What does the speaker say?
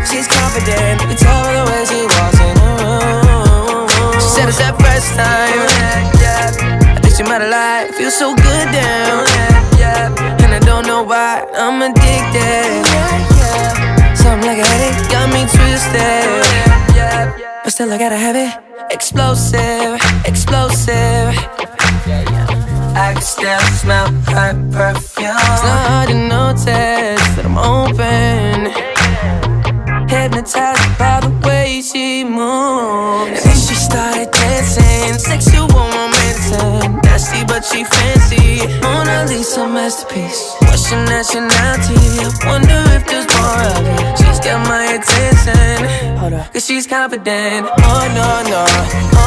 She's confident, you can tell by the way she walks in the room. She said it's that first time, I think she might have lied. Feels so good down, and I don't know why I'm addicted. Something like a headache got me twisted, but still I gotta have it. Explosive, explosive. I can still smell her perfume. It's not hard to notice that I'm open, hypnotized by the way she moves. And then she started dancing, sexual romancing. Nasty but she fancy, Mona Lisa masterpiece. What's your nationality? I wonder if there's more of it. She's got my attention, hold up, cause she's confident. Oh no, no.